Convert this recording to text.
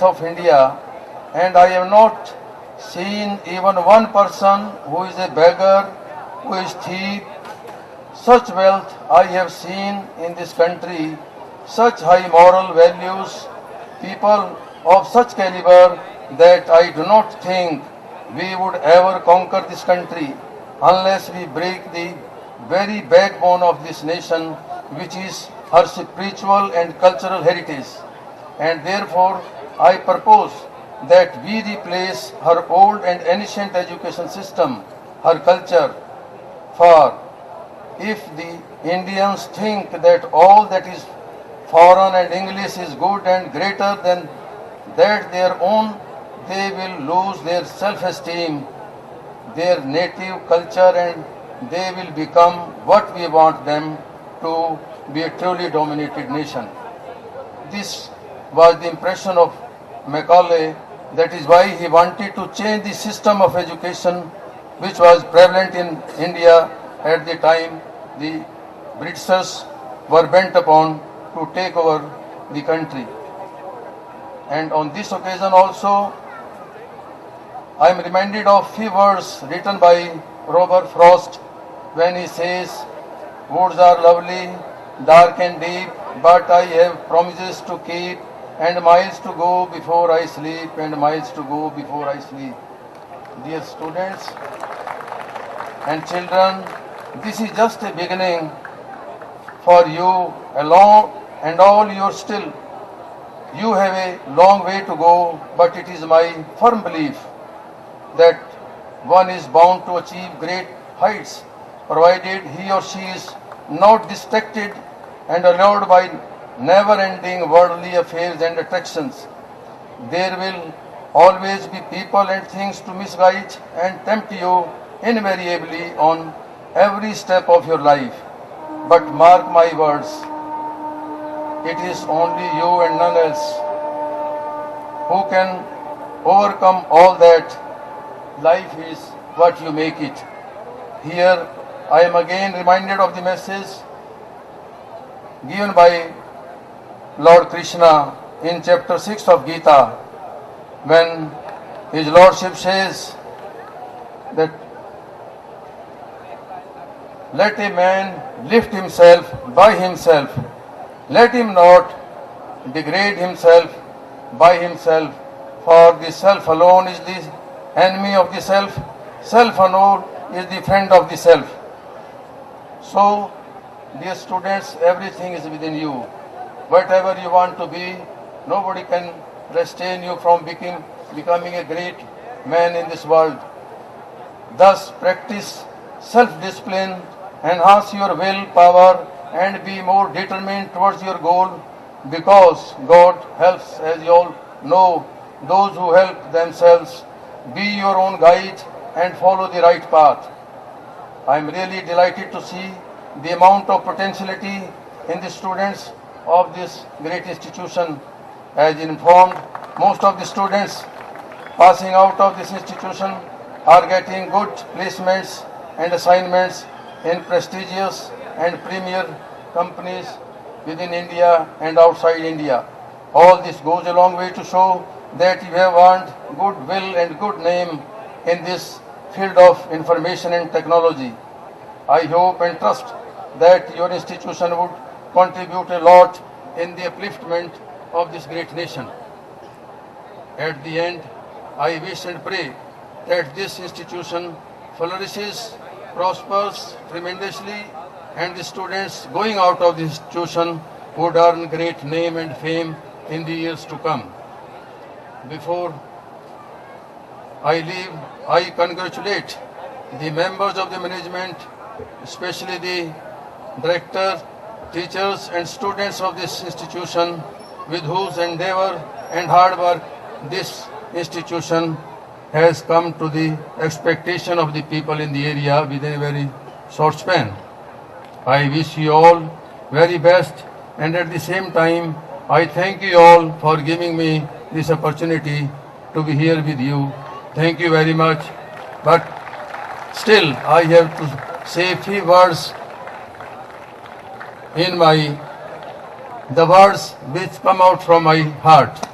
of India, and I have not seen even one person who is a beggar, who is thief. Such wealth I have seen in this country, such high moral values, people of such caliber that I do not think we would ever conquer this country unless we break the very backbone of this nation, which is her spiritual and cultural heritage. And therefore, I propose that we replace her old and ancient education system, her culture, for if the Indians think that all that is foreign and English is good and greater than that their own, they will lose their self-esteem, their native culture, and they will become what we want them to be, a truly dominated nation. This was the impression of Macaulay. That is why he wanted to change the system of education which was prevalent in India at the time the Britishers were bent upon to take over the country. And on this occasion also, I am reminded of few words written by Robert Frost when he says, "Woods are lovely, dark and deep, but I have promises to keep, and miles to go before I sleep, and miles to go before I sleep." Dear students and children, this is just a beginning for you alone and all your still. You have a long way to go, but it is my firm belief that one is bound to achieve great heights, provided he or she is not distracted and allured by never-ending worldly affairs and attractions. There will always be people and things to misguide and tempt you invariably on every step of your life. But mark my words, it is only you and none else who can overcome all that. Life is what you make it. Here I am again reminded of the message given by Lord Krishna in chapter 6 of Gita, when His Lordship says that let a man lift himself by himself, let him not degrade himself by himself, for the self alone is the enemy of the self, self alone is the friend of the self. So, dear students, everything is within you. Whatever you want to be, nobody can restrain you from becoming a great man in this world. Thus, practice self-discipline, enhance your will power, and be more determined towards your goal, because God helps, as you all know, those who help themselves. Be your own guide and follow the right path. I am really delighted to see the amount of potentiality in the students of this great institution. As informed, most of the students passing out of this institution are getting good placements and assignments in prestigious and premier companies within India and outside India. All this goes a long way to show that you have earned goodwill and good name in this field of information and technology. I hope and trust that your institution would contribute a lot in the upliftment of this great nation. At the end, I wish and pray that this institution flourishes, prospers tremendously, and the students going out of the institution would earn great name and fame in the years to come. Before I leave, I congratulate the members of the management, especially the director, teachers and students of this institution, with whose endeavor and hard work this institution has come to the expectation of the people in the area within a very short span. I wish you all very best, and at the same time I thank you all for giving me this opportunity to be here with you. Thank you very much. But still I have to say a few words in the words which come out from my heart.